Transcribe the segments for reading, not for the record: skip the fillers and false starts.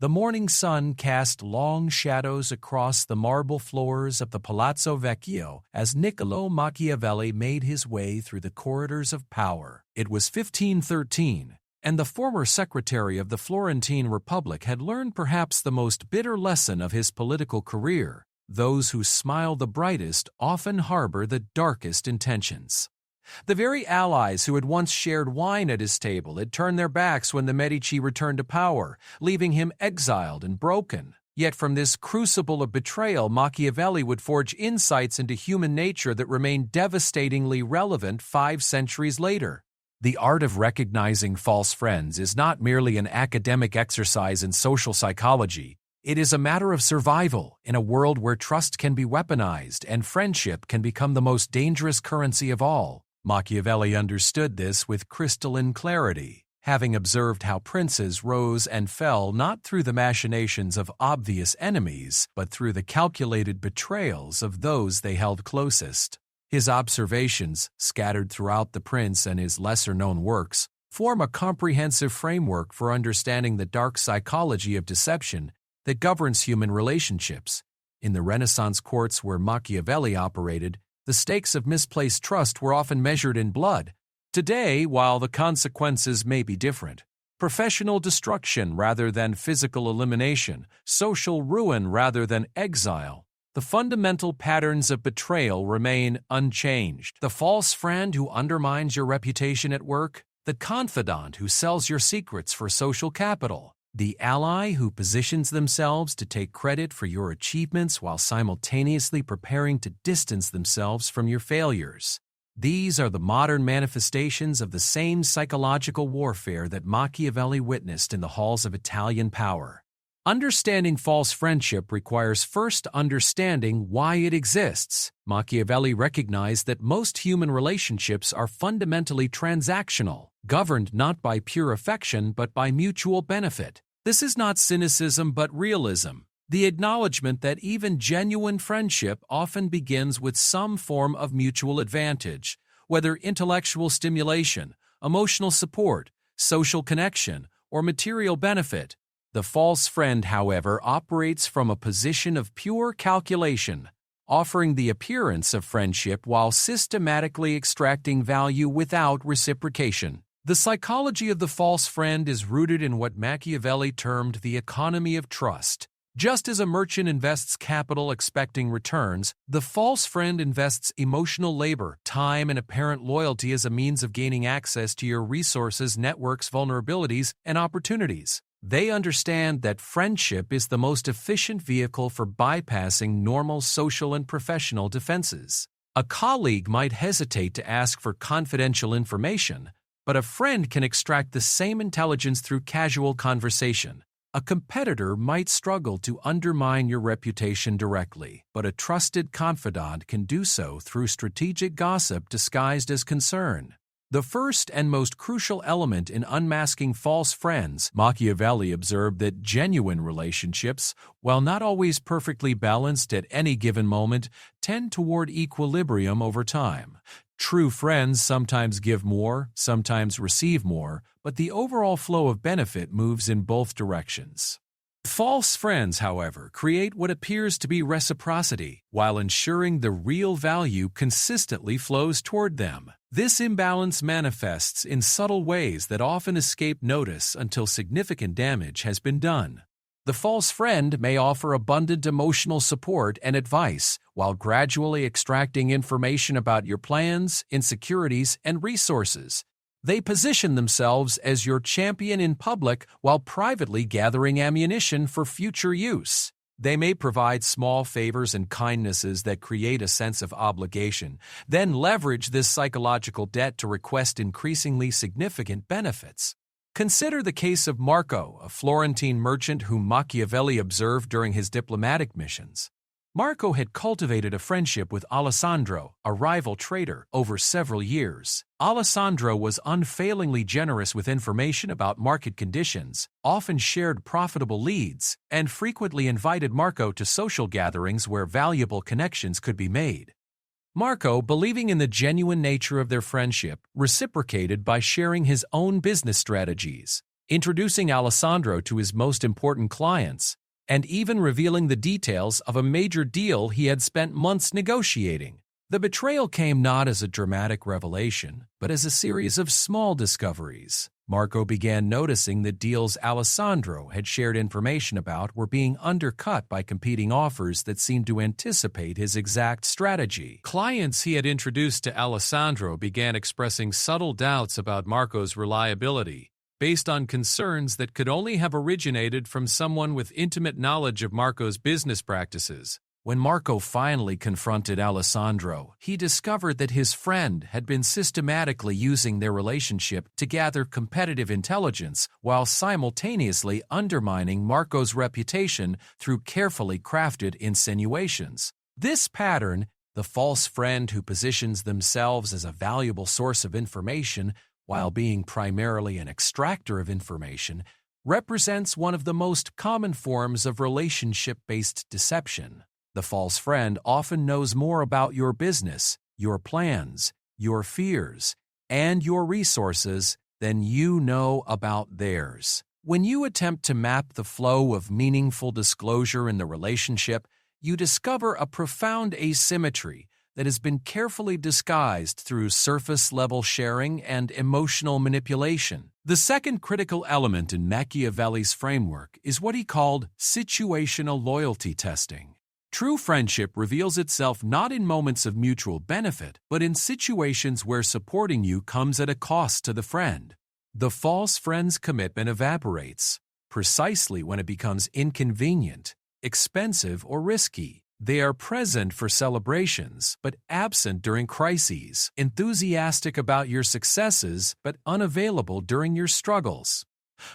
The morning sun cast long shadows across the marble floors of the Palazzo Vecchio as Niccolò Machiavelli made his way through the corridors of power. It was 1513, and the former secretary of the Florentine Republic had learned perhaps the most bitter lesson of his political career. Those who smile the brightest often harbor the darkest intentions. The very allies who had once shared wine at his table had turned their backs when the Medici returned to power, leaving him exiled and broken. Yet from this crucible of betrayal, Machiavelli would forge insights into human nature that remain devastatingly relevant 5 centuries later. The art of recognizing false friends is not merely an academic exercise in social psychology. It is a matter of survival in a world where trust can be weaponized and friendship can become the most dangerous currency of all. Machiavelli understood this with crystalline clarity, having observed how princes rose and fell not through the machinations of obvious enemies, but through the calculated betrayals of those they held closest. His observations, scattered throughout The Prince and his lesser-known works, form a comprehensive framework for understanding the dark psychology of deception that governs human relationships. In the Renaissance courts where Machiavelli operated, the stakes of misplaced trust were often measured in blood. Today, while the consequences may be different, professional destruction rather than physical elimination, social ruin rather than exile, the fundamental patterns of betrayal remain unchanged. The false friend who undermines your reputation at work, the confidant who sells your secrets for social capital, the ally who positions themselves to take credit for your achievements while simultaneously preparing to distance themselves from your failures. These are the modern manifestations of the same psychological warfare that Machiavelli witnessed in the halls of Italian power. Understanding false friendship requires first understanding why it exists. Machiavelli recognized that most human relationships are fundamentally transactional, governed not by pure affection but by mutual benefit. This is not cynicism but realism, the acknowledgement that even genuine friendship often begins with some form of mutual advantage, whether intellectual stimulation, emotional support, social connection, or material benefit. The false friend, however, operates from a position of pure calculation, offering the appearance of friendship while systematically extracting value without reciprocation. The psychology of the false friend is rooted in what Machiavelli termed the economy of trust. Just as a merchant invests capital expecting returns, the false friend invests emotional labor, time, and apparent loyalty as a means of gaining access to your resources, networks, vulnerabilities, and opportunities. They understand that friendship is the most efficient vehicle for bypassing normal social and professional defenses. A colleague might hesitate to ask for confidential information, but a friend can extract the same intelligence through casual conversation. A competitor might struggle to undermine your reputation directly, but a trusted confidant can do so through strategic gossip disguised as concern. The first and most crucial element in unmasking false friends, Machiavelli observed that genuine relationships, while not always perfectly balanced at any given moment, tend toward equilibrium over time. True friends sometimes give more, sometimes receive more, but the overall flow of benefit moves in both directions. False friends, however, create what appears to be reciprocity, while ensuring the real value consistently flows toward them. This imbalance manifests in subtle ways that often escape notice until significant damage has been done. The false friend may offer abundant emotional support and advice, while gradually extracting information about your plans, insecurities, and resources. They position themselves as your champion in public while privately gathering ammunition for future use. They may provide small favors and kindnesses that create a sense of obligation, then leverage this psychological debt to request increasingly significant benefits. Consider the case of Marco, a Florentine merchant whom Machiavelli observed during his diplomatic missions. Marco had cultivated a friendship with Alessandro, a rival trader, over several years. Alessandro was unfailingly generous with information about market conditions, often shared profitable leads, and frequently invited Marco to social gatherings where valuable connections could be made. Marco, believing in the genuine nature of their friendship, reciprocated by sharing his own business strategies. introducing Alessandro to his most important clients, and even revealing the details of a major deal he had spent months negotiating. The betrayal came not as a dramatic revelation, but as a series of small discoveries. Marco began noticing that deals Alessandro had shared information about were being undercut by competing offers that seemed to anticipate his exact strategy. Clients he had introduced to Alessandro began expressing subtle doubts about Marco's reliability, based on concerns that could only have originated from someone with intimate knowledge of Marco's business practices. When Marco finally confronted Alessandro, he discovered that his friend had been systematically using their relationship to gather competitive intelligence while simultaneously undermining Marco's reputation through carefully crafted insinuations. This pattern, the false friend who positions themselves as a valuable source of information while being primarily an extractor of information, represents one of the most common forms of relationship-based deception. The false friend often knows more about your business, your plans, your fears, and your resources than you know about theirs. When you attempt to map the flow of meaningful disclosure in the relationship, you discover a profound asymmetry that has been carefully disguised through surface-level sharing and emotional manipulation. The second critical element in Machiavelli's framework is what he called situational loyalty testing. True friendship reveals itself not in moments of mutual benefit, but in situations where supporting you comes at a cost to the friend. The false friend's commitment evaporates, precisely when it becomes inconvenient, expensive, or risky. They are present for celebrations, but absent during crises, enthusiastic about your successes, but unavailable during your struggles.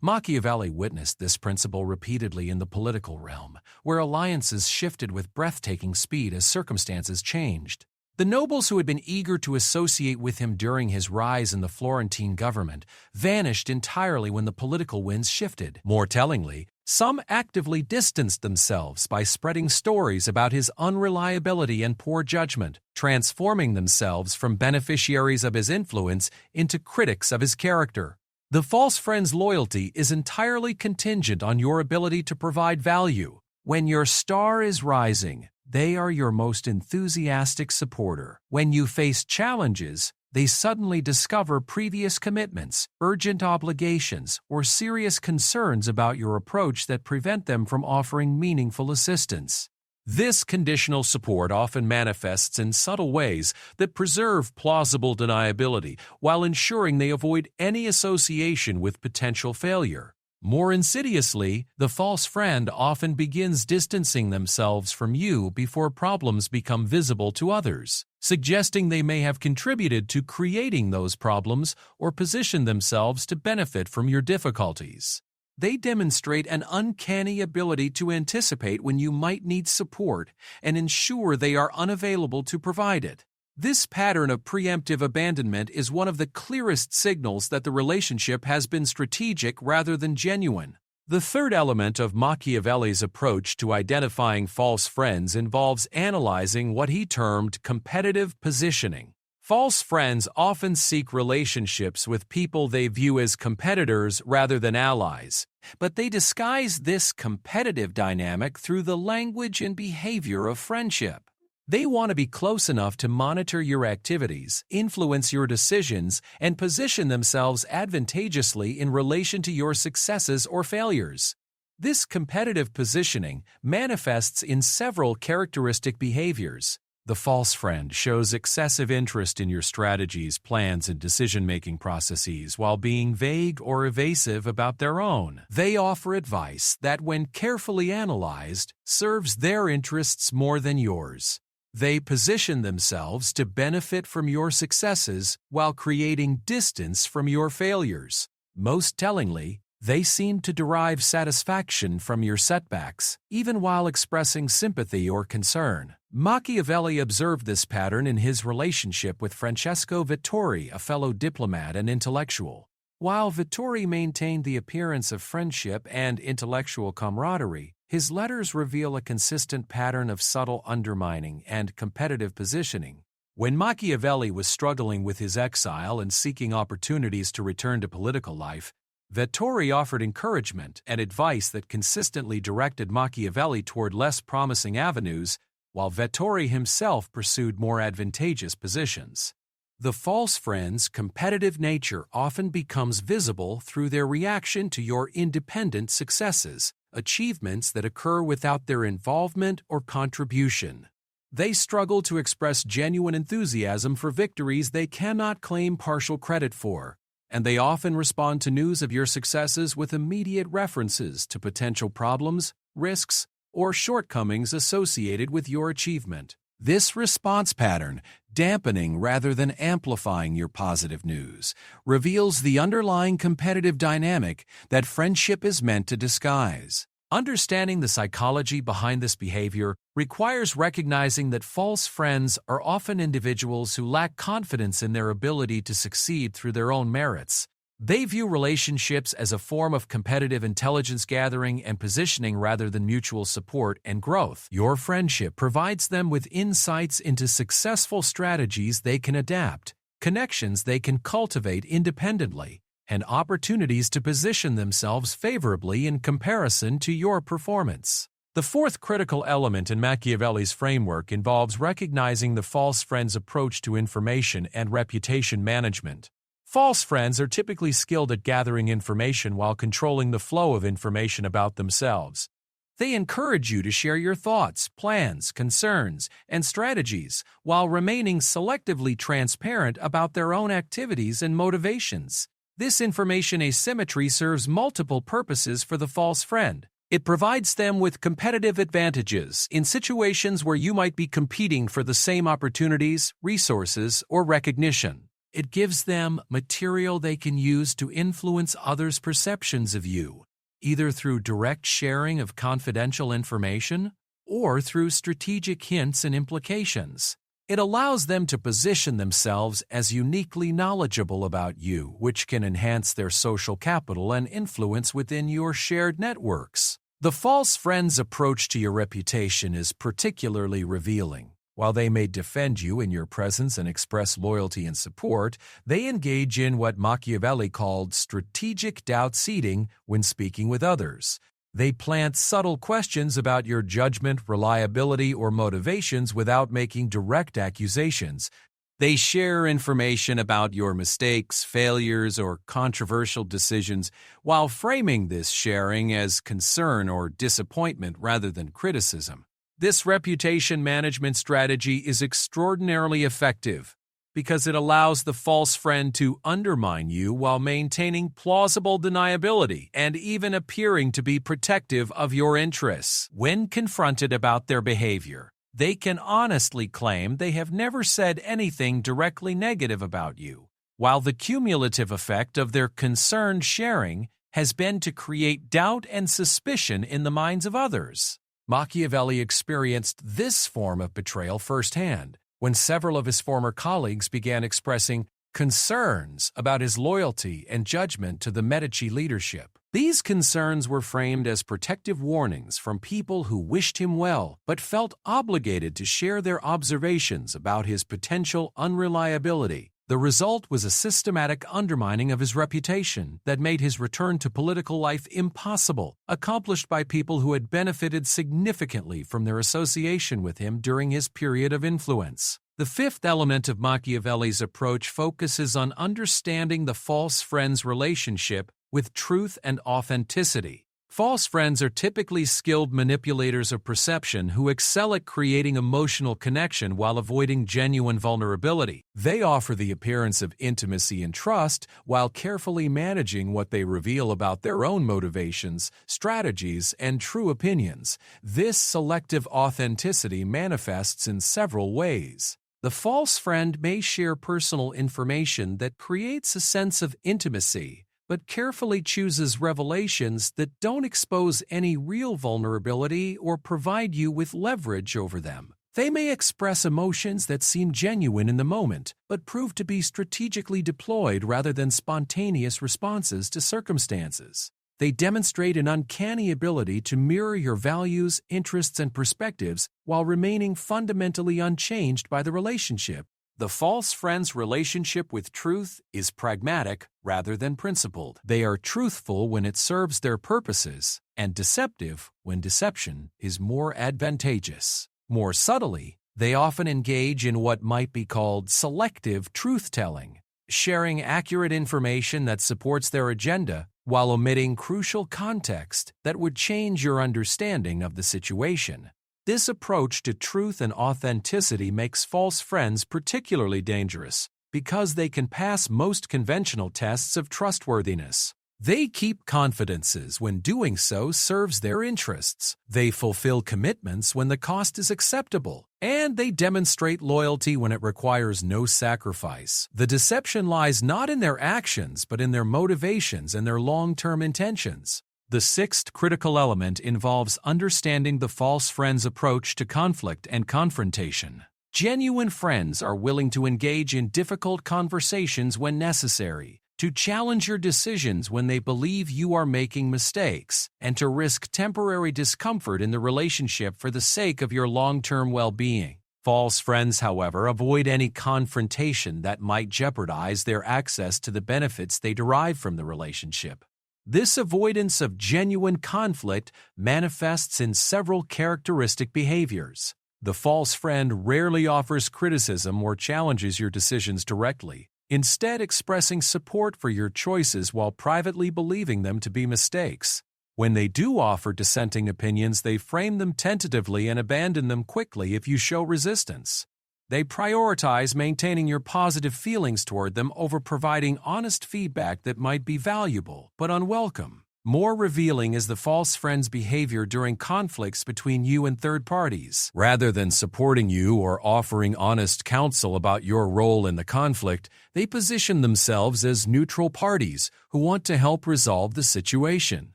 Machiavelli witnessed this principle repeatedly in the political realm, where alliances shifted with breathtaking speed as circumstances changed. The nobles who had been eager to associate with him during his rise in the Florentine government vanished entirely when the political winds shifted. More tellingly, some actively distanced themselves by spreading stories about his unreliability and poor judgment, transforming themselves from beneficiaries of his influence into critics of his character. The false friend's loyalty is entirely contingent on your ability to provide value. When your star is rising, they are your most enthusiastic supporter. When you face challenges, they suddenly discover previous commitments, urgent obligations, or serious concerns about your approach that prevent them from offering meaningful assistance. This conditional support often manifests in subtle ways that preserve plausible deniability while ensuring they avoid any association with potential failure. More insidiously, the false friend often begins distancing themselves from you before problems become visible to others, suggesting they may have contributed to creating those problems or positioned themselves to benefit from your difficulties. They demonstrate an uncanny ability to anticipate when you might need support and ensure they are unavailable to provide it. This pattern of preemptive abandonment is one of the clearest signals that the relationship has been strategic rather than genuine. The third element of Machiavelli's approach to identifying false friends involves analyzing what he termed competitive positioning. False friends often seek relationships with people they view as competitors rather than allies, but they disguise this competitive dynamic through the language and behavior of friendship. They want to be close enough to monitor your activities, influence your decisions, and position themselves advantageously in relation to your successes or failures. This competitive positioning manifests in several characteristic behaviors. The false friend shows excessive interest in your strategies, plans, and decision-making processes while being vague or evasive about their own. They offer advice that, when carefully analyzed, serves their interests more than yours. They position themselves to benefit from your successes while creating distance from your failures. Most tellingly, they seem to derive satisfaction from your setbacks, even while expressing sympathy or concern. Machiavelli observed this pattern in his relationship with Francesco Vittori, a fellow diplomat and intellectual. While Vittori maintained the appearance of friendship and intellectual camaraderie, his letters reveal a consistent pattern of subtle undermining and competitive positioning. When Machiavelli was struggling with his exile and seeking opportunities to return to political life, Vettori offered encouragement and advice that consistently directed Machiavelli toward less promising avenues, while Vettori himself pursued more advantageous positions. The false friend's competitive nature often becomes visible through their reaction to your independent successes, achievements that occur without their involvement or contribution. They struggle to express genuine enthusiasm for victories they cannot claim partial credit for, and they often respond to news of your successes with immediate references to potential problems, risks, or shortcomings associated with your achievement. This response pattern, dampening rather than amplifying your positive news, reveals the underlying competitive dynamic that friendship is meant to disguise. Understanding the psychology behind this behavior requires recognizing that false friends are often individuals who lack confidence in their ability to succeed through their own merits. They view relationships as a form of competitive intelligence gathering and positioning rather than mutual support and growth. Your friendship provides them with insights into successful strategies they can adapt, connections they can cultivate independently, and opportunities to position themselves favorably in comparison to your performance. The fourth critical element in Machiavelli's framework involves recognizing the false friend's approach to information and reputation management. False friends are typically skilled at gathering information while controlling the flow of information about themselves. They encourage you to share your thoughts, plans, concerns, and strategies while remaining selectively transparent about their own activities and motivations. This information asymmetry serves multiple purposes for the false friend. It provides them with competitive advantages in situations where you might be competing for the same opportunities, resources, or recognition. It gives them material they can use to influence others' perceptions of you, either through direct sharing of confidential information or through strategic hints and implications. It allows them to position themselves as uniquely knowledgeable about you, which can enhance their social capital and influence within your shared networks. The false friend's approach to your reputation is particularly revealing. While they may defend you in your presence and express loyalty and support, they engage in what Machiavelli called strategic doubt-seeding when speaking with others. They plant subtle questions about your judgment, reliability, or motivations without making direct accusations. They share information about your mistakes, failures, or controversial decisions while framing this sharing as concern or disappointment rather than criticism. This reputation management strategy is extraordinarily effective because it allows the false friend to undermine you while maintaining plausible deniability and even appearing to be protective of your interests. When confronted about their behavior, they can honestly claim they have never said anything directly negative about you, while the cumulative effect of their concerned sharing has been to create doubt and suspicion in the minds of others. Machiavelli experienced this form of betrayal firsthand when several of his former colleagues began expressing concerns about his loyalty and judgment to the Medici leadership. These concerns were framed as protective warnings from people who wished him well but felt obligated to share their observations about his potential unreliability. The result was a systematic undermining of his reputation that made his return to political life impossible, accomplished by people who had benefited significantly from their association with him during his period of influence. The fifth element of Machiavelli's approach focuses on understanding the false friend's relationship with truth and authenticity. False friends are typically skilled manipulators of perception who excel at creating emotional connection while avoiding genuine vulnerability. They offer the appearance of intimacy and trust while carefully managing what they reveal about their own motivations, strategies, and true opinions. This selective authenticity manifests in several ways. The false friend may share personal information that creates a sense of intimacy, but carefully chooses revelations that don't expose any real vulnerability or provide you with leverage over them. They may express emotions that seem genuine in the moment, but prove to be strategically deployed rather than spontaneous responses to circumstances. They demonstrate an uncanny ability to mirror your values, interests, and perspectives while remaining fundamentally unchanged by the relationship. The false friend's relationship with truth is pragmatic rather than principled. They are truthful when it serves their purposes, and deceptive when deception is more advantageous. More subtly, they often engage in what might be called selective truth-telling, sharing accurate information that supports their agenda while omitting crucial context that would change your understanding of the situation. This approach to truth and authenticity makes false friends particularly dangerous because they can pass most conventional tests of trustworthiness. They keep confidences when doing so serves their interests. They fulfill commitments when the cost is acceptable, and they demonstrate loyalty when it requires no sacrifice. The deception lies not in their actions, but in their motivations and their long-term intentions. The sixth critical element involves understanding the false friend's approach to conflict and confrontation. Genuine friends are willing to engage in difficult conversations when necessary, to challenge your decisions when they believe you are making mistakes, and to risk temporary discomfort in the relationship for the sake of your long-term well-being. False friends, however, avoid any confrontation that might jeopardize their access to the benefits they derive from the relationship. This avoidance of genuine conflict manifests in several characteristic behaviors. The false friend rarely offers criticism or challenges your decisions directly, instead expressing support for your choices while privately believing them to be mistakes. When they do offer dissenting opinions, they frame them tentatively and abandon them quickly if you show resistance. They prioritize maintaining your positive feelings toward them over providing honest feedback that might be valuable but unwelcome. More revealing is the false friend's behavior during conflicts between you and third parties. Rather than supporting you or offering honest counsel about your role in the conflict, they position themselves as neutral parties who want to help resolve the situation.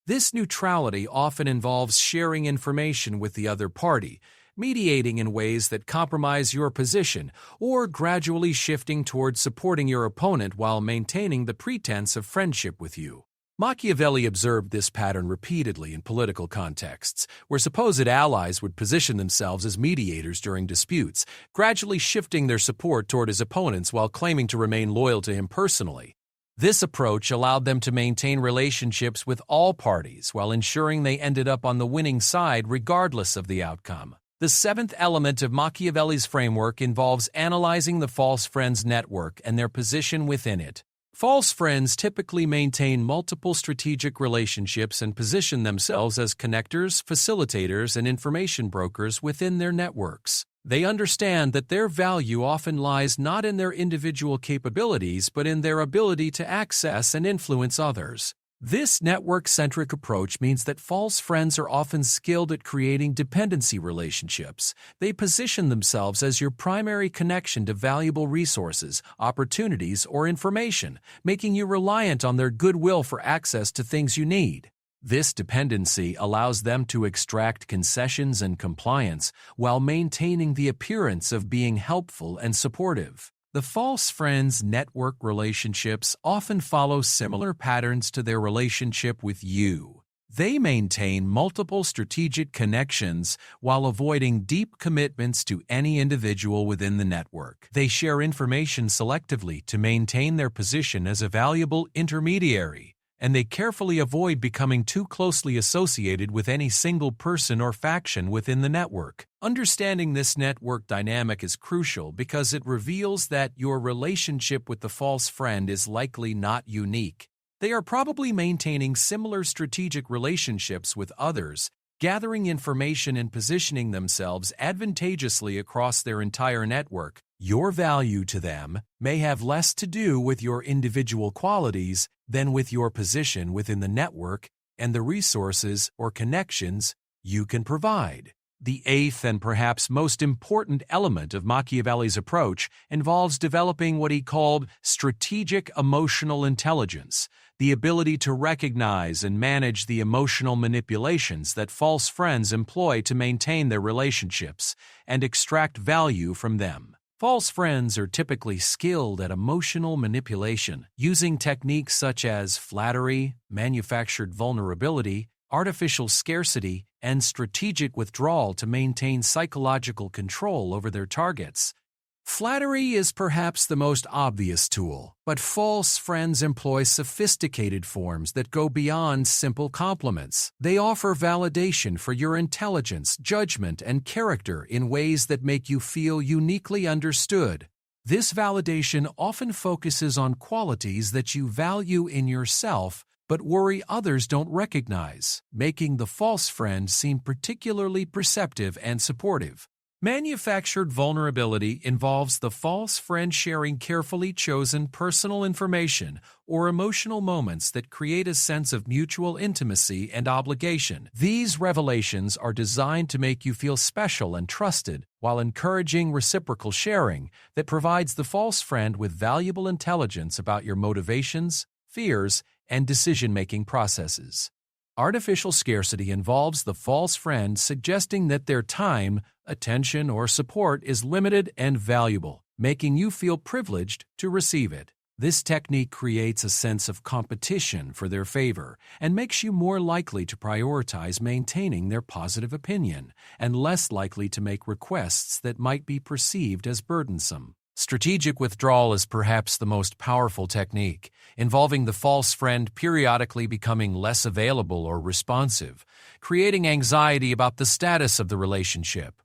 This neutrality often involves sharing information with the other party, mediating in ways that compromise your position, or gradually shifting towards supporting your opponent while maintaining the pretense of friendship with you. Machiavelli observed this pattern repeatedly in political contexts, where supposed allies would position themselves as mediators during disputes, gradually shifting their support toward his opponents while claiming to remain loyal to him personally. This approach allowed them to maintain relationships with all parties while ensuring they ended up on the winning side regardless of the outcome. The seventh element of Machiavelli's framework involves analyzing the false friend's network and their position within it. False friends typically maintain multiple strategic relationships and position themselves as connectors, facilitators, and information brokers within their networks. They understand that their value often lies not in their individual capabilities but in their ability to access and influence others. This network-centric approach means that false friends are often skilled at creating dependency relationships. They position themselves as your primary connection to valuable resources, opportunities, or information, making you reliant on their goodwill for access to things you need. This dependency allows them to extract concessions and compliance while maintaining the appearance of being helpful and supportive. The false friends' network relationships often follow similar patterns to their relationship with you. They maintain multiple strategic connections while avoiding deep commitments to any individual within the network. They share information selectively to maintain their position as a valuable intermediary, and they carefully avoid becoming too closely associated with any single person or faction within the network. Understanding this network dynamic is crucial because it reveals that your relationship with the false friend is likely not unique. They are probably maintaining similar strategic relationships with others, gathering information and positioning themselves advantageously across their entire network. Your value to them may have less to do with your individual qualities than with your position within the network and the resources or connections you can provide. The eighth and perhaps most important element of Machiavelli's approach involves developing what he called strategic emotional intelligence, the ability to recognize and manage the emotional manipulations that false friends employ to maintain their relationships and extract value from them. False friends are typically skilled at emotional manipulation, using techniques such as flattery, manufactured vulnerability, artificial scarcity, and strategic withdrawal to maintain psychological control over their targets. Flattery is perhaps the most obvious tool, but false friends employ sophisticated forms that go beyond simple compliments. They offer validation for your intelligence, judgment, and character in ways that make you feel uniquely understood. This validation often focuses on qualities that you value in yourself but worry others don't recognize, making the false friend seem particularly perceptive and supportive. Manufactured vulnerability involves the false friend sharing carefully chosen personal information or emotional moments that create a sense of mutual intimacy and obligation. These revelations are designed to make you feel special and trusted, while encouraging reciprocal sharing that provides the false friend with valuable intelligence about your motivations, fears, and decision-making processes. Artificial scarcity involves the false friend suggesting that their time, attention, or support is limited and valuable, making you feel privileged to receive it. This technique creates a sense of competition for their favor and makes you more likely to prioritize maintaining their positive opinion and less likely to make requests that might be perceived as burdensome. Strategic withdrawal is perhaps the most powerful technique, involving the false friend periodically becoming less available or responsive, creating anxiety about the status of the relationship.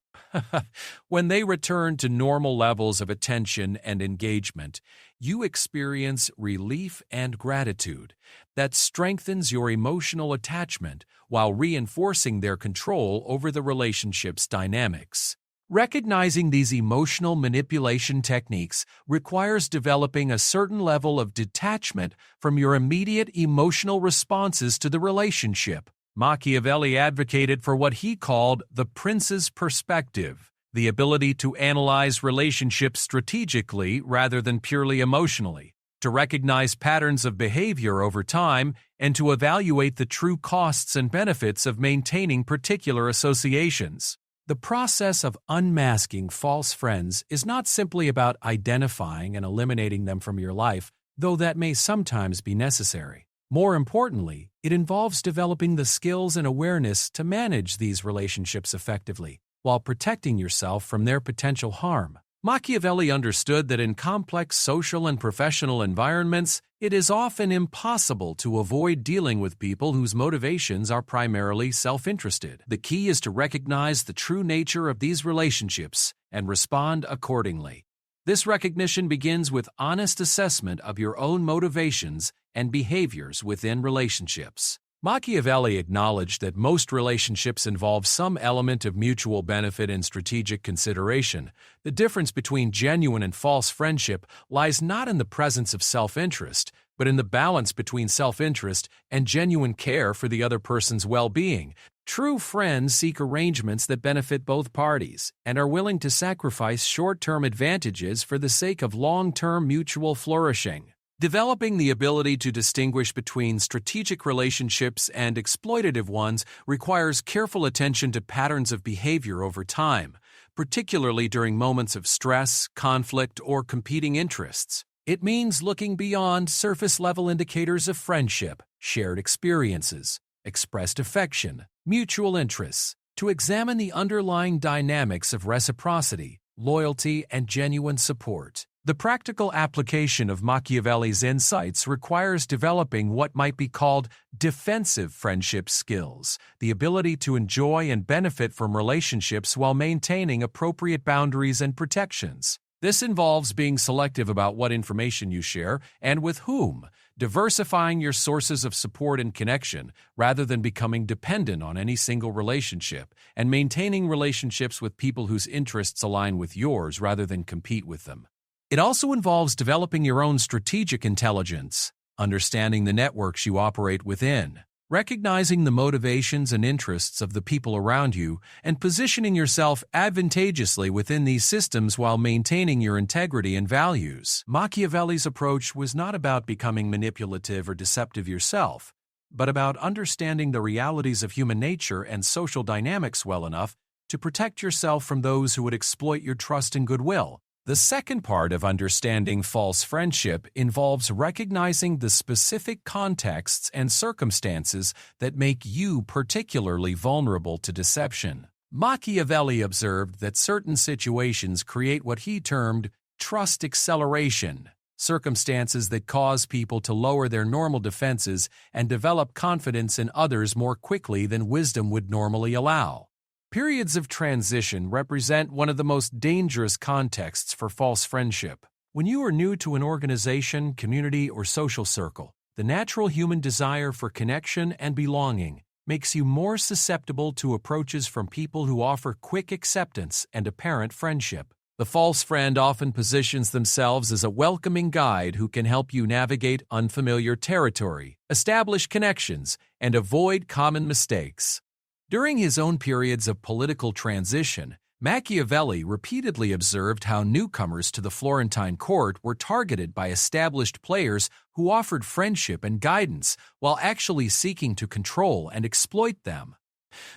When they return to normal levels of attention and engagement, you experience relief and gratitude that strengthens your emotional attachment while reinforcing their control over the relationship's dynamics. Recognizing these emotional manipulation techniques requires developing a certain level of detachment from your immediate emotional responses to the relationship. Machiavelli advocated for what he called the prince's perspective, the ability to analyze relationships strategically rather than purely emotionally, to recognize patterns of behavior over time, and to evaluate the true costs and benefits of maintaining particular associations. The process of unmasking false friends is not simply about identifying and eliminating them from your life, though that may sometimes be necessary. More importantly, it involves developing the skills and awareness to manage these relationships effectively, while protecting yourself from their potential harm. Machiavelli understood that in complex social and professional environments, it is often impossible to avoid dealing with people whose motivations are primarily self-interested. The key is to recognize the true nature of these relationships and respond accordingly. This recognition begins with honest assessment of your own motivations and behaviors within relationships. Machiavelli acknowledged that most relationships involve some element of mutual benefit and strategic consideration. The difference between genuine and false friendship lies not in the presence of self-interest, but in the balance between self-interest and genuine care for the other person's well-being. True friends seek arrangements that benefit both parties and are willing to sacrifice short-term advantages for the sake of long-term mutual flourishing. Developing the ability to distinguish between strategic relationships and exploitative ones requires careful attention to patterns of behavior over time, particularly during moments of stress, conflict, or competing interests. It means looking beyond surface-level indicators of friendship, shared experiences, expressed affection, mutual interests, to examine the underlying dynamics of reciprocity, loyalty, and genuine support. The practical application of Machiavelli's insights requires developing what might be called defensive friendship skills, the ability to enjoy and benefit from relationships while maintaining appropriate boundaries and protections. This involves being selective about what information you share and with whom, diversifying your sources of support and connection rather than becoming dependent on any single relationship, and maintaining relationships with people whose interests align with yours rather than compete with them. It also involves developing your own strategic intelligence, understanding the networks you operate within, recognizing the motivations and interests of the people around you, and positioning yourself advantageously within these systems while maintaining your integrity and values. Machiavelli's approach was not about becoming manipulative or deceptive yourself, but about understanding the realities of human nature and social dynamics well enough to protect yourself from those who would exploit your trust and goodwill. The second part of understanding false friendship involves recognizing the specific contexts and circumstances that make you particularly vulnerable to deception. Machiavelli observed that certain situations create what he termed trust acceleration, circumstances that cause people to lower their normal defenses and develop confidence in others more quickly than wisdom would normally allow. Periods of transition represent one of the most dangerous contexts for false friendship. When you are new to an organization, community, or social circle, the natural human desire for connection and belonging makes you more susceptible to approaches from people who offer quick acceptance and apparent friendship. The false friend often positions themselves as a welcoming guide who can help you navigate unfamiliar territory, establish connections, and avoid common mistakes. During his own periods of political transition, Machiavelli repeatedly observed how newcomers to the Florentine court were targeted by established players who offered friendship and guidance while actually seeking to control and exploit them.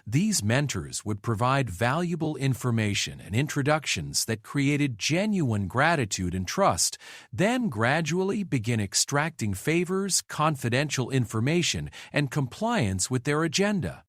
These mentors would provide valuable information and introductions that created genuine gratitude and trust, then gradually begin extracting favors, confidential information, and compliance with their agenda.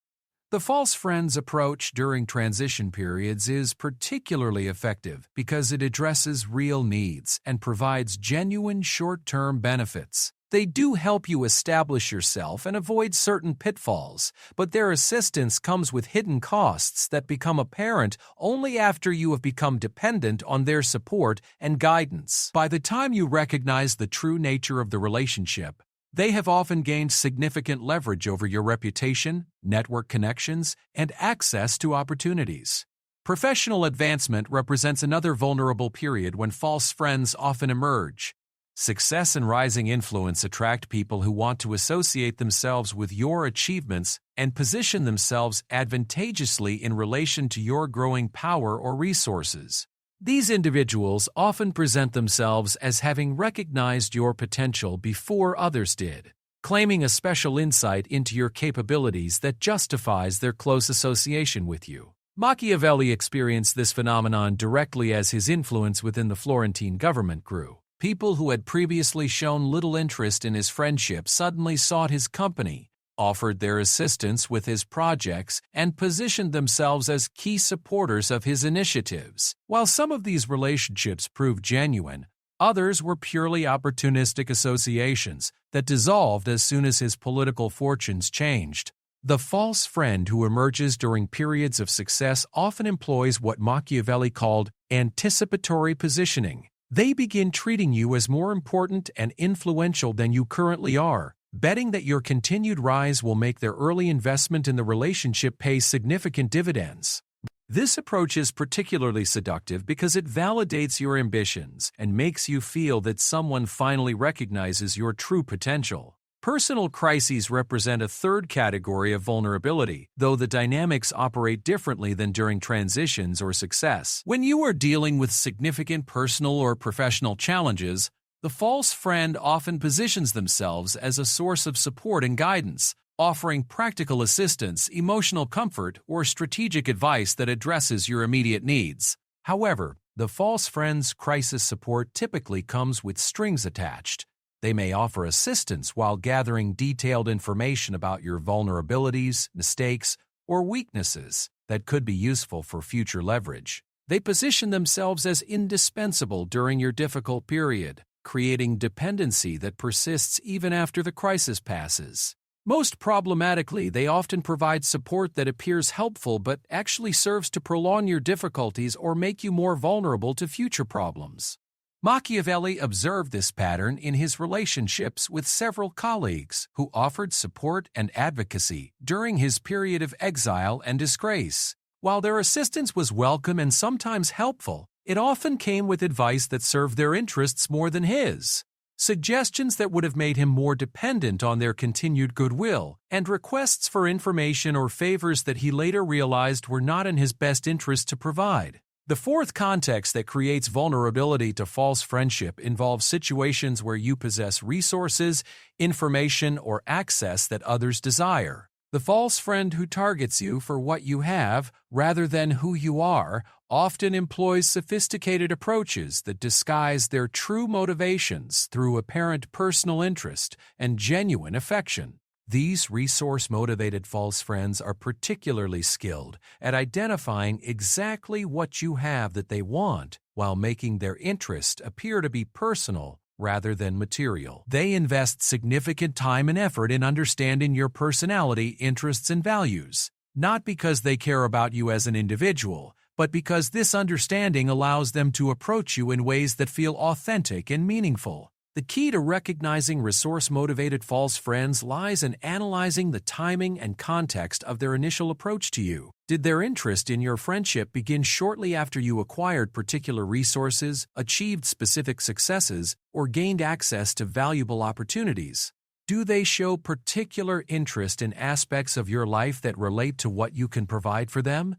The false friend's approach during transition periods is particularly effective because it addresses real needs and provides genuine short-term benefits. They do help you establish yourself and avoid certain pitfalls, but their assistance comes with hidden costs that become apparent only after you have become dependent on their support and guidance. By the time you recognize the true nature of the relationship, they have often gained significant leverage over your reputation, network connections, and access to opportunities. Professional advancement represents another vulnerable period when false friends often emerge. Success and rising influence attract people who want to associate themselves with your achievements and position themselves advantageously in relation to your growing power or resources. These individuals often present themselves as having recognized your potential before others did, claiming a special insight into your capabilities that justifies their close association with you. Machiavelli experienced this phenomenon directly as his influence within the Florentine government grew. People who had previously shown little interest in his friendship suddenly sought his company, offered their assistance with his projects, and positioned themselves as key supporters of his initiatives. While some of these relationships proved genuine, others were purely opportunistic associations that dissolved as soon as his political fortunes changed. The false friend who emerges during periods of success often employs what Machiavelli called anticipatory positioning. They begin treating you as more important and influential than you currently are, betting that your continued rise will make their early investment in the relationship pay significant dividends. This approach is particularly seductive because it validates your ambitions and makes you feel that someone finally recognizes your true potential. Personal crises represent a third category of vulnerability, though the dynamics operate differently than during transitions or success. When you are dealing with significant personal or professional challenges, the false friend often positions themselves as a source of support and guidance, offering practical assistance, emotional comfort, or strategic advice that addresses your immediate needs. However, the false friend's crisis support typically comes with strings attached. They may offer assistance while gathering detailed information about your vulnerabilities, mistakes, or weaknesses that could be useful for future leverage. They position themselves as indispensable during your difficult period, creating dependency that persists even after the crisis passes. Most problematically, they often provide support that appears helpful but actually serves to prolong your difficulties or make you more vulnerable to future problems. Machiavelli observed this pattern in his relationships with several colleagues who offered support and advocacy during his period of exile and disgrace. While their assistance was welcome and sometimes helpful, it often came with advice that served their interests more than his, suggestions that would have made him more dependent on their continued goodwill, and requests for information or favors that he later realized were not in his best interest to provide. The fourth context that creates vulnerability to false friendship involves situations where you possess resources, information, or access that others desire. The false friend who targets you for what you have rather than who you are often employs sophisticated approaches that disguise their true motivations through apparent personal interest and genuine affection. These resource-motivated false friends are particularly skilled at identifying exactly what you have that they want while making their interest appear to be personal rather than material. They invest significant time and effort in understanding your personality, interests, and values, not because they care about you as an individual, but because this understanding allows them to approach you in ways that feel authentic and meaningful. The key to recognizing resource-motivated false friends lies in analyzing the timing and context of their initial approach to you. Did their interest in your friendship begin shortly after you acquired particular resources, achieved specific successes, or gained access to valuable opportunities? Do they show particular interest in aspects of your life that relate to what you can provide for them?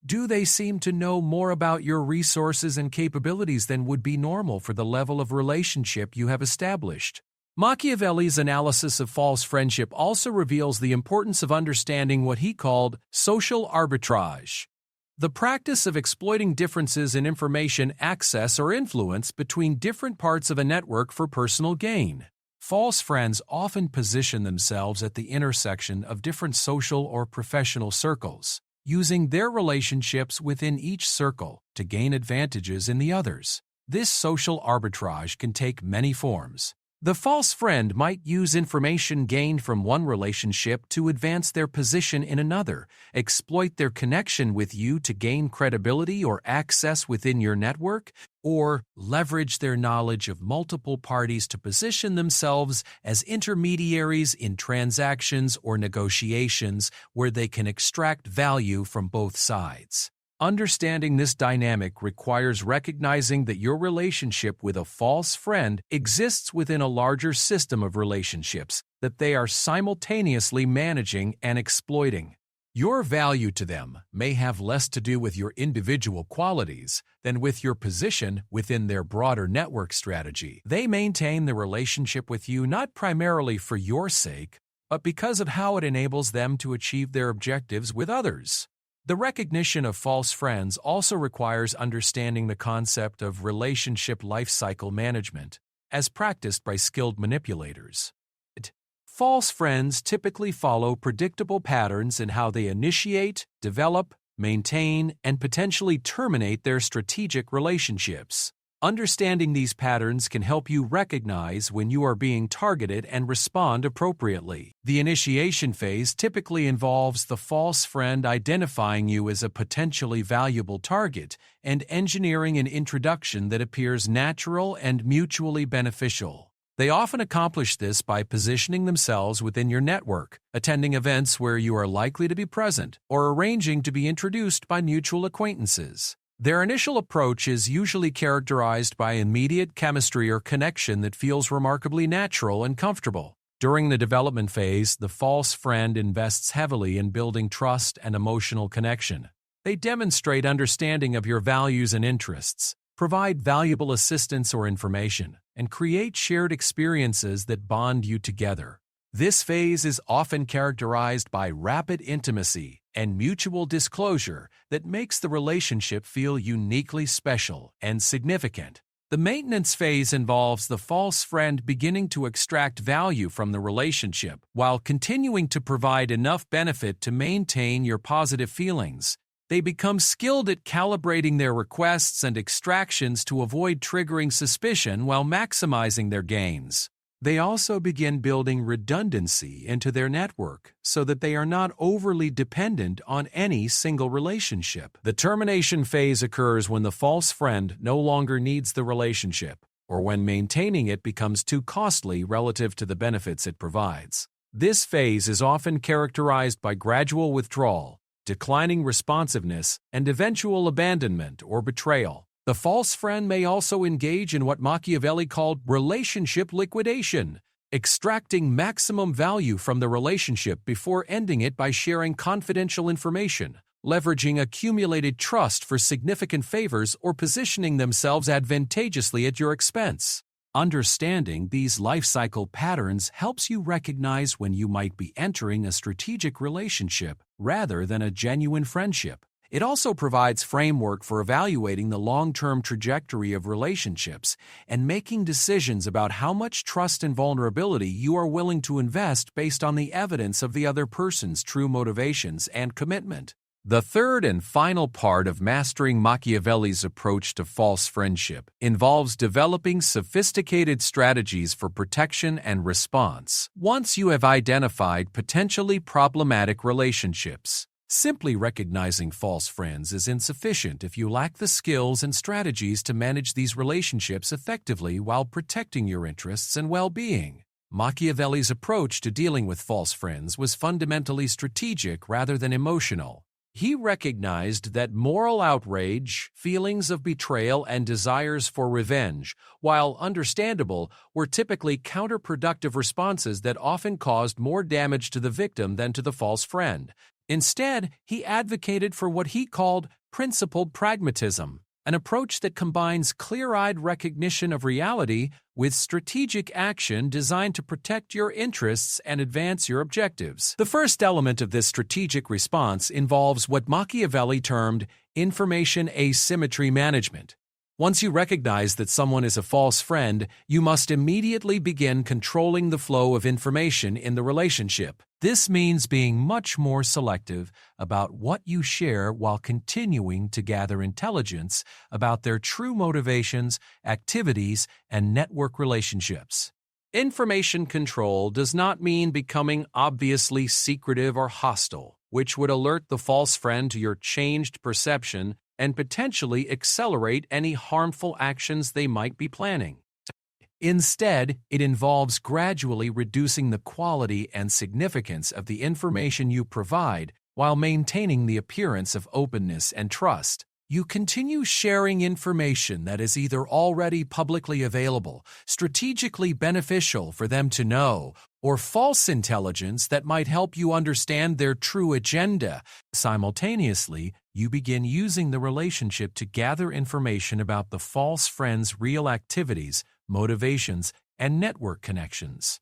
Do they seem to know more about your resources and capabilities than would be normal for the level of relationship you have established? Machiavelli's analysis of false friendship also reveals the importance of understanding what he called social arbitrage, the practice of exploiting differences in information access or influence between different parts of a network for personal gain. False friends often position themselves at the intersection of different social or professional circles, using their relationships within each circle to gain advantages in the others. This social arbitrage can take many forms. The false friend might use information gained from one relationship to advance their position in another, exploit their connection with you to gain credibility or access within your network, or leverage their knowledge of multiple parties to position themselves as intermediaries in transactions or negotiations where they can extract value from both sides. Understanding this dynamic requires recognizing that your relationship with a false friend exists within a larger system of relationships that they are simultaneously managing and exploiting. Your value to them may have less to do with your individual qualities than with your position within their broader network strategy. They maintain the relationship with you not primarily for your sake, but because of how it enables them to achieve their objectives with others. The recognition of false friends also requires understanding the concept of relationship lifecycle management, as practiced by skilled manipulators. False friends typically follow predictable patterns in how they initiate, develop, maintain, and potentially terminate their strategic relationships. Understanding these patterns can help you recognize when you are being targeted and respond appropriately. The initiation phase typically involves the false friend identifying you as a potentially valuable target and engineering an introduction that appears natural and mutually beneficial. They often accomplish this by positioning themselves within your network, attending events where you are likely to be present, or arranging to be introduced by mutual acquaintances. Their initial approach is usually characterized by immediate chemistry or connection that feels remarkably natural and comfortable. During the development phase, the false friend invests heavily in building trust and emotional connection. They demonstrate understanding of your values and interests, provide valuable assistance or information, and create shared experiences that bond you together. This phase is often characterized by rapid intimacy and mutual disclosure that makes the relationship feel uniquely special and significant. The maintenance phase involves the false friend beginning to extract value from the relationship while continuing to provide enough benefit to maintain your positive feelings. They become skilled at calibrating their requests and extractions to avoid triggering suspicion while maximizing their gains. They also begin building redundancy into their network so that they are not overly dependent on any single relationship. The termination phase occurs when the false friend no longer needs the relationship, or when maintaining it becomes too costly relative to the benefits it provides. This phase is often characterized by gradual withdrawal, declining responsiveness, and eventual abandonment or betrayal. The false friend may also engage in what Machiavelli called relationship liquidation, extracting maximum value from the relationship before ending it by sharing confidential information, leveraging accumulated trust for significant favors, or positioning themselves advantageously at your expense. Understanding these life cycle patterns helps you recognize when you might be entering a strategic relationship rather than a genuine friendship. It also provides framework for evaluating the long-term trajectory of relationships and making decisions about how much trust and vulnerability you are willing to invest based on the evidence of the other person's true motivations and commitment. The third and final part of mastering Machiavelli's approach to false friendship involves developing sophisticated strategies for protection and response. Once you have identified potentially problematic relationships, simply recognizing false friends is insufficient if you lack the skills and strategies to manage these relationships effectively while protecting your interests and well-being. Machiavelli's approach to dealing with false friends was fundamentally strategic rather than emotional. He recognized that moral outrage, feelings of betrayal, and desires for revenge, while understandable, were typically counterproductive responses that often caused more damage to the victim than to the false friend. Instead, he advocated for what he called principled pragmatism, an approach that combines clear-eyed recognition of reality with strategic action designed to protect your interests and advance your objectives. The first element of this strategic response involves what Machiavelli termed information asymmetry management. Once you recognize that someone is a false friend, you must immediately begin controlling the flow of information in the relationship. This means being much more selective about what you share while continuing to gather intelligence about their true motivations, activities, and network relationships. Information control does not mean becoming obviously secretive or hostile, which would alert the false friend to your changed perception and potentially accelerate any harmful actions they might be planning. Instead, it involves gradually reducing the quality and significance of the information you provide while maintaining the appearance of openness and trust. You continue sharing information that is either already publicly available, strategically beneficial for them to know, or false intelligence that might help you understand their true agenda. Simultaneously, you begin using the relationship to gather information about the false friend's real activities, motivations, and network connections.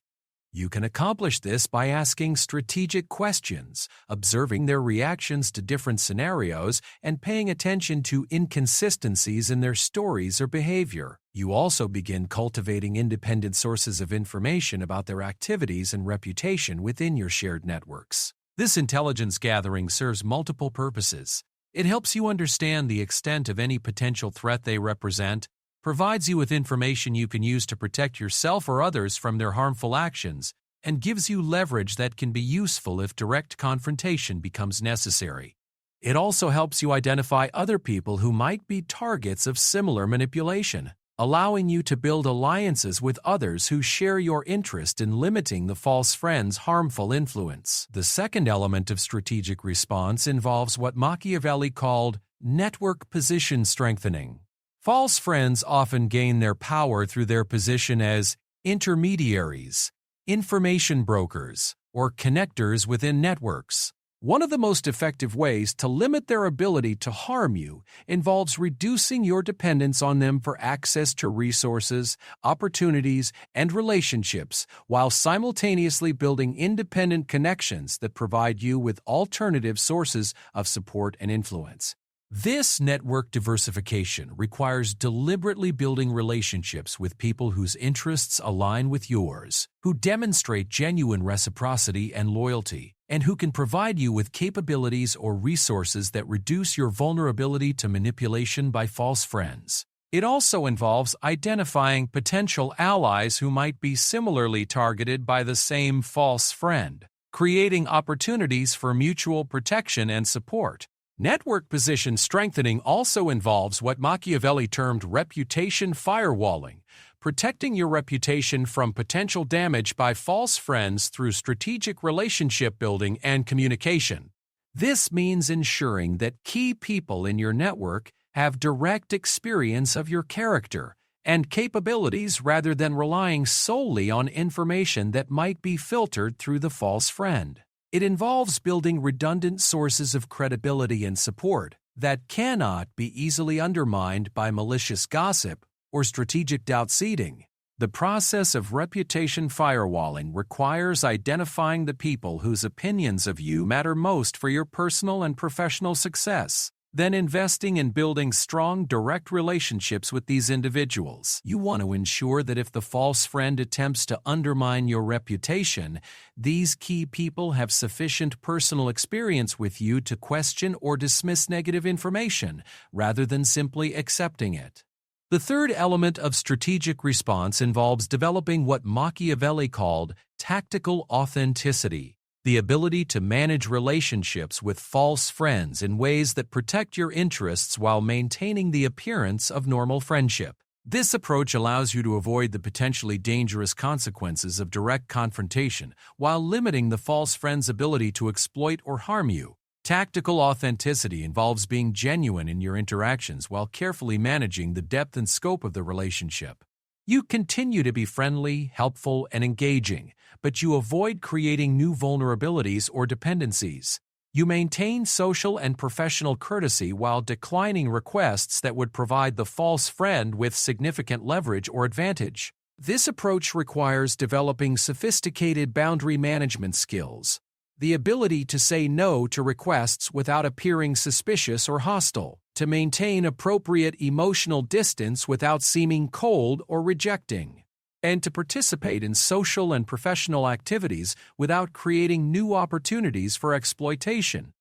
You can accomplish this by asking strategic questions, observing their reactions to different scenarios, and paying attention to inconsistencies in their stories or behavior. You also begin cultivating independent sources of information about their activities and reputation within your shared networks. This intelligence gathering serves multiple purposes. It helps you understand the extent of any potential threat they represent, provides you with information you can use to protect yourself or others from their harmful actions, and gives you leverage that can be useful if direct confrontation becomes necessary. It also helps you identify other people who might be targets of similar manipulation, allowing you to build alliances with others who share your interest in limiting the false friend's harmful influence. The second element of strategic response involves what Machiavelli called network position strengthening. False friends often gain their power through their position as intermediaries, information brokers, or connectors within networks. One of the most effective ways to limit their ability to harm you involves reducing your dependence on them for access to resources, opportunities, and relationships, while simultaneously building independent connections that provide you with alternative sources of support and influence. This network diversification requires deliberately building relationships with people whose interests align with yours, who demonstrate genuine reciprocity and loyalty, and who can provide you with capabilities or resources that reduce your vulnerability to manipulation by false friends. It also involves identifying potential allies who might be similarly targeted by the same false friend, creating opportunities for mutual protection and support. Network position strengthening also involves what Machiavelli termed reputation firewalling, protecting your reputation from potential damage by false friends through strategic relationship building and communication. This means ensuring that key people in your network have direct experience of your character and capabilities rather than relying solely on information that might be filtered through the false friend. It involves building redundant sources of credibility and support that cannot be easily undermined by malicious gossip or strategic doubt-seeding. The process of reputation firewalling requires identifying the people whose opinions of you matter most for your personal and professional success. then investing in building strong, direct relationships with these individuals. You want to ensure that if the false friend attempts to undermine your reputation, these key people have sufficient personal experience with you to question or dismiss negative information, rather than simply accepting it. The third element of strategic response involves developing what Machiavelli called tactical authenticity, the ability to manage relationships with false friends in ways that protect your interests while maintaining the appearance of normal friendship. This approach allows you to avoid the potentially dangerous consequences of direct confrontation while limiting the false friend's ability to exploit or harm you. Tactical authenticity involves being genuine in your interactions while carefully managing the depth and scope of the relationship. You continue to be friendly, helpful, and engaging, but you avoid creating new vulnerabilities or dependencies. You maintain social and professional courtesy while declining requests that would provide the false friend with significant leverage or advantage. This approach requires developing sophisticated boundary management skills, the ability to say no to requests without appearing suspicious or hostile, to maintain appropriate emotional distance without seeming cold or rejecting, and to participate in social and professional activities without creating new opportunities for exploitation.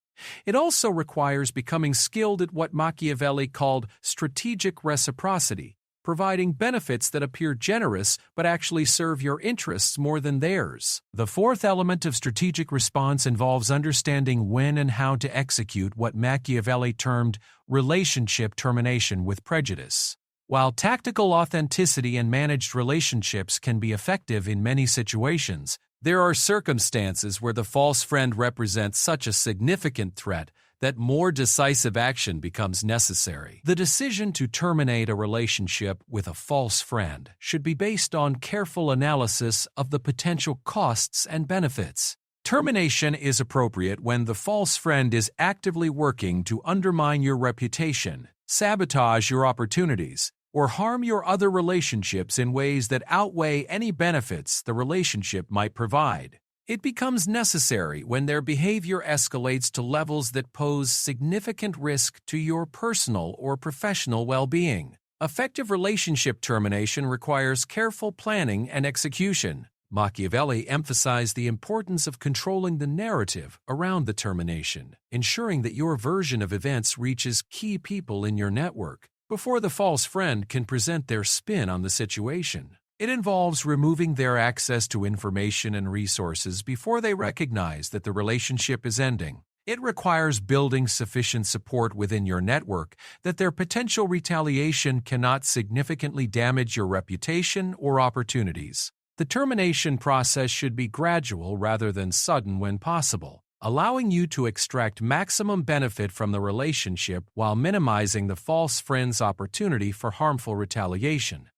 It also requires becoming skilled at what Machiavelli called strategic reciprocity, providing benefits that appear generous but actually serve your interests more than theirs. The fourth element of strategic response involves understanding when and how to execute what Machiavelli termed relationship termination with prejudice. While tactical authenticity and managed relationships can be effective in many situations, there are circumstances where the false friend represents such a significant threat that more decisive action becomes necessary. The decision to terminate a relationship with a false friend should be based on careful analysis of the potential costs and benefits. Termination is appropriate when the false friend is actively working to undermine your reputation, sabotage your opportunities, or harm your other relationships in ways that outweigh any benefits the relationship might provide. It becomes necessary when their behavior escalates to levels that pose significant risk to your personal or professional well-being. Effective relationship termination requires careful planning and execution. Machiavelli emphasized the importance of controlling the narrative around the termination, ensuring that your version of events reaches key people in your network before the false friend can present their spin on the situation. It involves removing their access to information and resources before they recognize that the relationship is ending. It requires building sufficient support within your network that their potential retaliation cannot significantly damage your reputation or opportunities. The termination process should be gradual rather than sudden when possible, allowing you to extract maximum benefit from the relationship while minimizing the false friend's opportunity for harmful retaliation.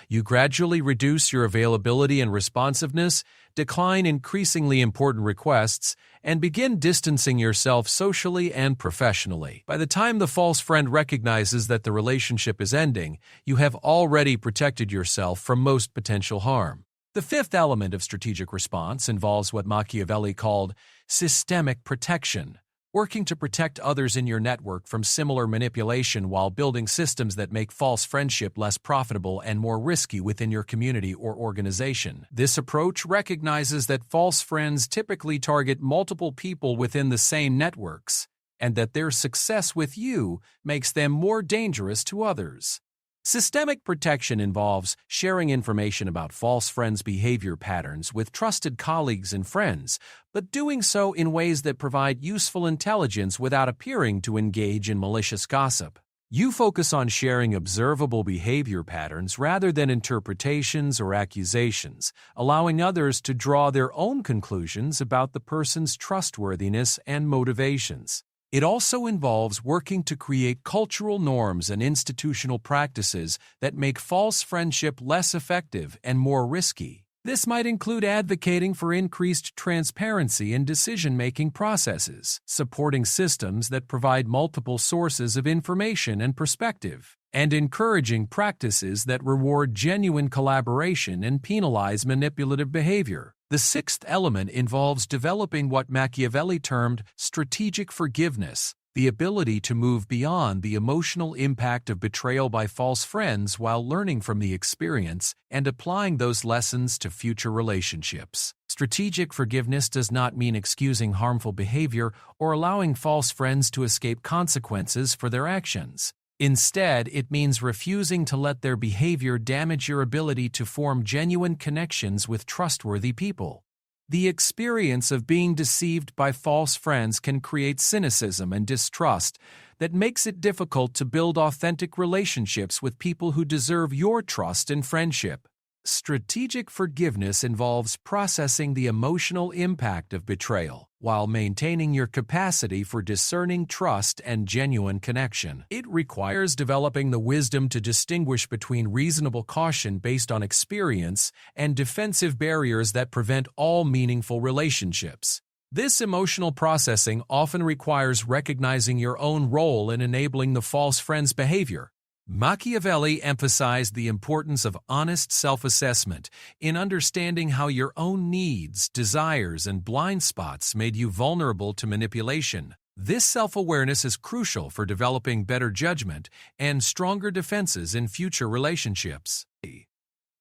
You gradually reduce your availability and responsiveness, decline increasingly important requests, and begin distancing yourself socially and professionally. By the time the false friend recognizes that the relationship is ending, you have already protected yourself from most potential harm. The fifth element of strategic response involves what Machiavelli called systemic protection, working to protect others in your network from similar manipulation while building systems that make false friendship less profitable and more risky within your community or organization. This approach recognizes that false friends typically target multiple people within the same networks, and that their success with you makes them more dangerous to others. Systemic protection involves sharing information about false friends' behavior patterns with trusted colleagues and friends, but doing so in ways that provide useful intelligence without appearing to engage in malicious gossip. You focus on sharing observable behavior patterns rather than interpretations or accusations, allowing others to draw their own conclusions about the person's trustworthiness and motivations. It also involves working to create cultural norms and institutional practices that make false friendship less effective and more risky. This might include advocating for increased transparency in decision-making processes, supporting systems that provide multiple sources of information and perspective, and encouraging practices that reward genuine collaboration and penalize manipulative behavior. The sixth element involves developing what Machiavelli termed strategic forgiveness, the ability to move beyond the emotional impact of betrayal by false friends while learning from the experience and applying those lessons to future relationships. Strategic forgiveness does not mean excusing harmful behavior or allowing false friends to escape consequences for their actions. Instead, it means refusing to let their behavior damage your ability to form genuine connections with trustworthy people. The experience of being deceived by false friends can create cynicism and distrust that makes it difficult to build authentic relationships with people who deserve your trust and friendship. Strategic forgiveness involves processing the emotional impact of betrayal while maintaining your capacity for discerning trust and genuine connection. It requires developing the wisdom to distinguish between reasonable caution based on experience and defensive barriers that prevent all meaningful relationships. This emotional processing often requires recognizing your own role in enabling the false friend's behavior. Machiavelli emphasized the importance of honest self-assessment in understanding how your own needs, desires, and blind spots made you vulnerable to manipulation. This self-awareness is crucial for developing better judgment and stronger defenses in future relationships.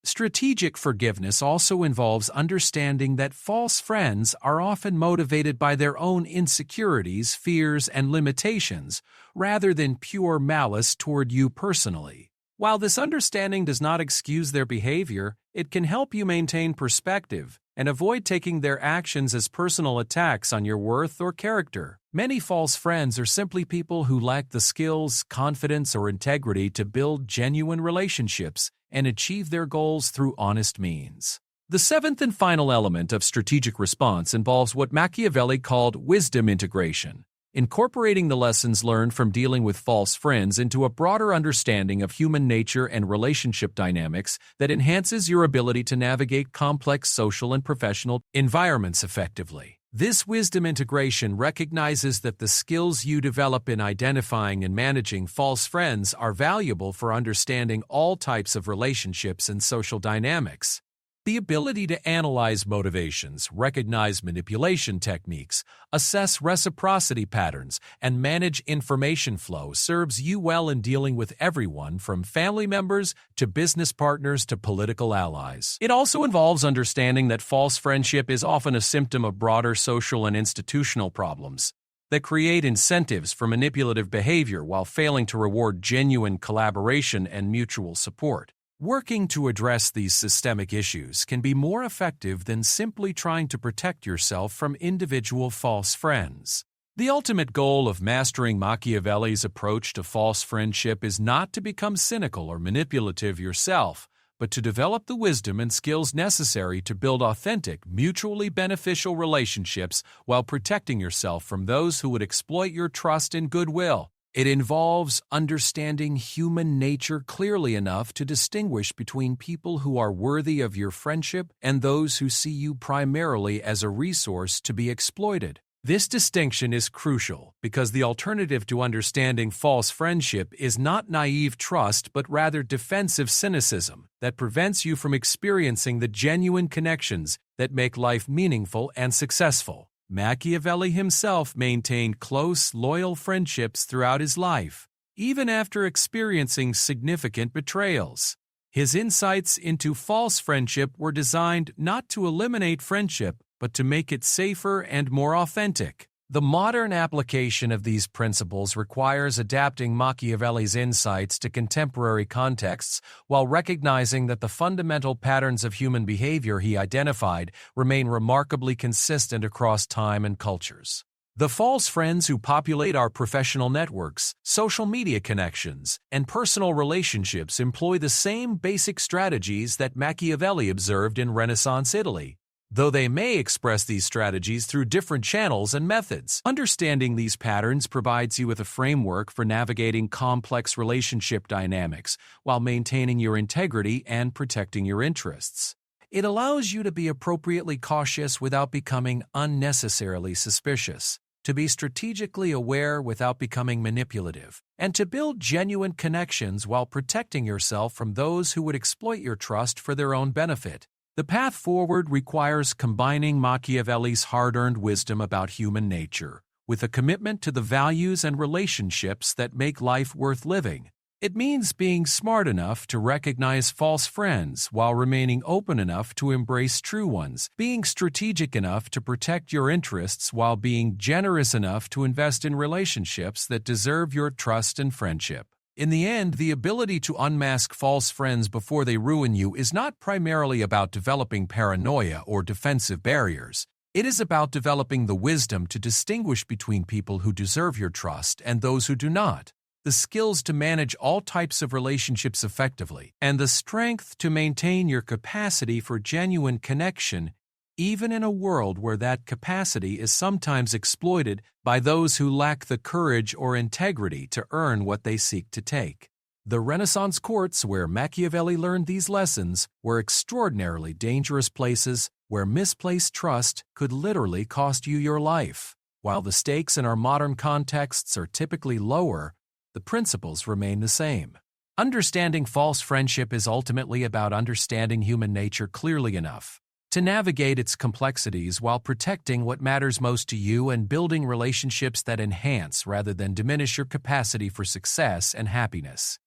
Strategic forgiveness also involves understanding that false friends are often motivated by their own insecurities, fears, and limitations, rather than pure malice toward you personally. While this understanding does not excuse their behavior, it can help you maintain perspective and avoid taking their actions as personal attacks on your worth or character. Many false friends are simply people who lack the skills, confidence, or integrity to build genuine relationships and achieve their goals through honest means. The seventh and final element of strategic response involves what Machiavelli called wisdom integration, incorporating the lessons learned from dealing with false friends into a broader understanding of human nature and relationship dynamics that enhances your ability to navigate complex social and professional environments effectively. This wisdom integration recognizes that the skills you develop in identifying and managing false friends are valuable for understanding all types of relationships and social dynamics. The ability to analyze motivations, recognize manipulation techniques, assess reciprocity patterns, and manage information flow serves you well in dealing with everyone from family members to business partners to political allies. It also involves understanding that false friendship is often a symptom of broader social and institutional problems that create incentives for manipulative behavior while failing to reward genuine collaboration and mutual support. Working to address these systemic issues can be more effective than simply trying to protect yourself from individual false friends. The ultimate goal of mastering Machiavelli's approach to false friendship is not to become cynical or manipulative yourself, but to develop the wisdom and skills necessary to build authentic, mutually beneficial relationships while protecting yourself from those who would exploit your trust and goodwill. It involves understanding human nature clearly enough to distinguish between people who are worthy of your friendship and those who see you primarily as a resource to be exploited. This distinction is crucial because the alternative to understanding false friendship is not naive trust but rather defensive cynicism that prevents you from experiencing the genuine connections that make life meaningful and successful. Machiavelli himself maintained close, loyal friendships throughout his life, even after experiencing significant betrayals. His insights into false friendship were designed not to eliminate friendship, but to make it safer and more authentic. The modern application of these principles requires adapting Machiavelli's insights to contemporary contexts while recognizing that the fundamental patterns of human behavior he identified remain remarkably consistent across time and cultures. The false friends who populate our professional networks, social media connections, and personal relationships employ the same basic strategies that Machiavelli observed in Renaissance Italy, though they may express these strategies through different channels and methods. Understanding these patterns provides you with a framework for navigating complex relationship dynamics while maintaining your integrity and protecting your interests. It allows you to be appropriately cautious without becoming unnecessarily suspicious, to be strategically aware without becoming manipulative, and to build genuine connections while protecting yourself from those who would exploit your trust for their own benefit. The path forward requires combining Machiavelli's hard-earned wisdom about human nature with a commitment to the values and relationships that make life worth living. It means being smart enough to recognize false friends while remaining open enough to embrace true ones, being strategic enough to protect your interests while being generous enough to invest in relationships that deserve your trust and friendship. In the end, the ability to unmask false friends before they ruin you is not primarily about developing paranoia or defensive barriers. It is about developing the wisdom to distinguish between people who deserve your trust and those who do not, the skills to manage all types of relationships effectively, and the strength to maintain your capacity for genuine connection, even in a world where that capacity is sometimes exploited by those who lack the courage or integrity to earn what they seek to take. The Renaissance courts where Machiavelli learned these lessons were extraordinarily dangerous places where misplaced trust could literally cost you your life. While the stakes in our modern contexts are typically lower, the principles remain the same. Understanding false friendship is ultimately about understanding human nature clearly enough to navigate its complexities while protecting what matters most to you and building relationships that enhance rather than diminish your capacity for success and happiness.